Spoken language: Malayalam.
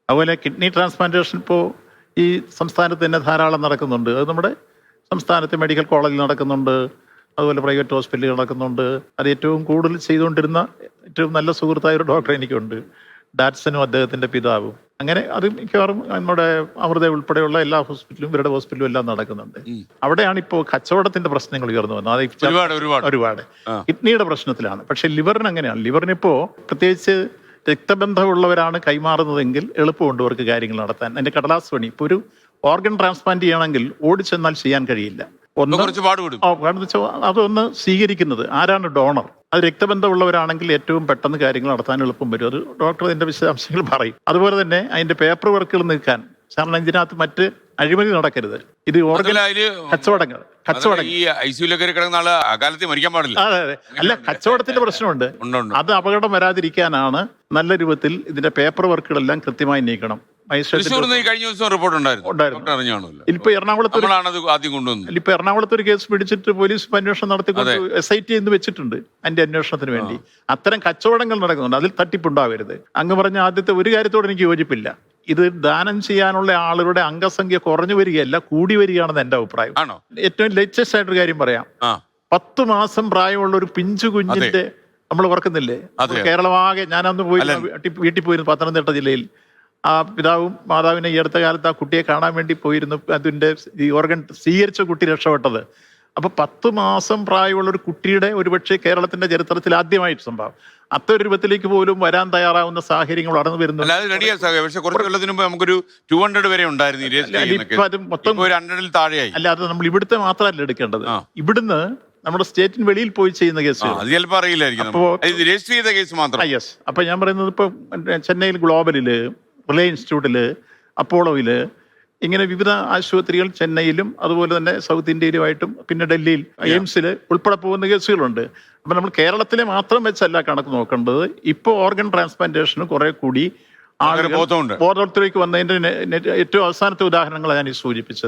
അതുപോലെ കിഡ്നി ട്രാൻസ്പ്ലാന്റേഷൻ ഇപ്പോൾ ഈ സംസ്ഥാനത്ത് തന്നെ ധാരാളം നടക്കുന്നുണ്ട്. അത് നമ്മുടെ സംസ്ഥാനത്തെ മെഡിക്കൽ കോളേജിൽ നടക്കുന്നുണ്ട്, അതുപോലെ പ്രൈവറ്റ് ഹോസ്പിറ്റലിൽ നടക്കുന്നുണ്ട്. അത് ഏറ്റവും കൂടുതൽ ചെയ്തുകൊണ്ടിരുന്ന ഏറ്റവും നല്ല സുഹൃത്തായ ഒരു ഡോക്ടർ എനിക്കുണ്ട്, ഡാറ്റ്സനും അദ്ദേഹത്തിൻ്റെ പിതാവും. അങ്ങനെ അത് മിക്കവാറും നമ്മുടെ അമൃത ഉൾപ്പെടെയുള്ള എല്ലാ ഹോസ്പിറ്റലും ഇവരുടെ ഹോസ്പിറ്റലും എല്ലാം നടക്കുന്നുണ്ട്. അവിടെയാണ് ഇപ്പോൾ കച്ചവടത്തിന്റെ പ്രശ്നങ്ങൾ ഉയർന്നു വന്നത്. അത് ഒരുപാട് കിഡ്നിയുടെ പ്രശ്നത്തിലാണ്. പക്ഷെ ലിവറിന് അങ്ങനെയാണ്. ലിവറിനിപ്പോ പ്രത്യേകിച്ച് രക്തബന്ധമുള്ളവരാണ് കൈമാറുന്നതെങ്കിൽ എളുപ്പമുണ്ട് അവർക്ക് കാര്യങ്ങൾ നടത്താൻ. അതിന്റെ കടലാസ് പണി ഇപ്പോൾ ഒരു ഓർഗൻ ട്രാൻസ്പ്ലാന്റ് ചെയ്യണമെങ്കിൽ ഓടിച്ചെന്നാൽ ചെയ്യാൻ കഴിയില്ല. അതൊന്ന് സ്വീകരിക്കുന്നത് ആരാണ് ഡോണർ, അത് രക്തബന്ധമുള്ളവരാണെങ്കിൽ ഏറ്റവും പെട്ടെന്ന് കാര്യങ്ങൾ നടത്താൻ എളുപ്പം വരും. അത് ഡോക്ടർ അതിന്റെ വിശദാംശങ്ങൾ പറയും. അതുപോലെ തന്നെ അതിന്റെ പേപ്പർ വർക്കുകൾ നീക്കാൻ, കാരണം ഇതിനകത്ത് മറ്റ് അഴിമതി നടക്കരുത്. ഇത് ഓർഗൻ കച്ചവടങ്ങൾ അതെ അല്ല, കച്ചവടത്തിന്റെ പ്രശ്നമുണ്ട്. അത് അപകടം വരാതിരിക്കാനാണ് നല്ല രൂപത്തിൽ ഇതിന്റെ പേപ്പർ വർക്കുകളെല്ലാം കൃത്യമായി നീക്കണം. ഇപ്പൊ എറണാകുളത്ത് ഒരു കേസ് പിടിച്ചിട്ട് പോലീസ് അന്വേഷണം നടത്തിക്കൊണ്ട് SIT എന്ന് വെച്ചിട്ടുണ്ട് അതിന്റെ അന്വേഷണത്തിന് വേണ്ടി. അത്തരം കച്ചവടങ്ങൾ നടക്കുന്നുണ്ട്, അതിൽ തട്ടിപ്പുണ്ടാവരുത്. അങ്ങ് പറഞ്ഞ ആദ്യത്തെ ഒരു കാര്യത്തോട് എനിക്ക് യോജിപ്പില്ല. ഇത് ദാനം ചെയ്യാനുള്ള ആളുകളുടെ അംഗസംഖ്യ കുറഞ്ഞു വരികയല്ല, കൂടി വരികയാണെന്ന് എന്റെ അഭിപ്രായം. ഏറ്റവും ലേറ്റസ്റ്റ് ആയിട്ടൊരു കാര്യം പറയാം. 10 മാസം പ്രായമുള്ള ഒരു പിഞ്ചു കുഞ്ഞിന്റെ നമ്മൾ ഓർക്കുന്നില്ലേ, കേരളമാകെ, ഞാനന്ന് പോയി വീട്ടിൽ പോയിരുന്നു പത്തനംതിട്ട ജില്ലയിൽ. ആ പിതാവും മാതാവിനെ ഈ അടുത്ത കാലത്ത് ആ കുട്ടിയെ കാണാൻ വേണ്ടി പോയിരുന്നു. അതിന്റെ ഈ ഓർഗൻ സ്വീകരിച്ച കുട്ടി രക്ഷപ്പെട്ടത്. അപ്പൊ 10 മാസം പ്രായമുള്ള ഒരു കുട്ടിയുടെ ഒരുപക്ഷെ കേരളത്തിന്റെ ചരിത്രത്തിൽ ആദ്യമായിട്ട് സംഭവം. അത്തൊരു രൂപത്തിലേക്ക് പോലും വരാൻ തയ്യാറാവുന്ന സാഹചര്യങ്ങൾ നടന്നു വരുന്നു. അല്ല, അത് നമ്മൾ ഇവിടുത്തെ മാത്രമല്ല എടുക്കേണ്ടത്. ഇവിടുന്ന് നമ്മുടെ സ്റ്റേറ്റിന് വെളിയിൽ പോയി ചെയ്യുന്ന കേസ്. അപ്പൊ ഞാൻ പറയുന്നത് ഇപ്പൊ ചെന്നൈയിൽ ഗ്ലോബലില്, റിലയൻസ് ഇൻസ്റ്റിറ്റ്യൂട്ടില്, അപ്പോളോയില്, ഇങ്ങനെ വിവിധ ആശുപത്രികൾ ചെന്നൈയിലും അതുപോലെ തന്നെ സൗത്ത് ഇന്ത്യയിലുമായിട്ടും പിന്നെ ഡൽഹിയിൽ എയിംസിൽ ഉൾപ്പെടെ പോകുന്ന കേസുകളുണ്ട്. അപ്പൊ നമ്മൾ കേരളത്തിലെ മാത്രം വെച്ചല്ല കണക്ക് നോക്കേണ്ടത്. ഇപ്പോൾ ഓർഗൻ ട്രാൻസ്പ്ലാന്റേഷന് കുറെ കൂടി ബോധത്തിലേക്ക് വന്നതിന്റെ ഏറ്റവും അവസാനത്തെ ഉദാഹരണങ്ങളാണ് ഞാൻ ഈ സൂചിപ്പിച്ചത്.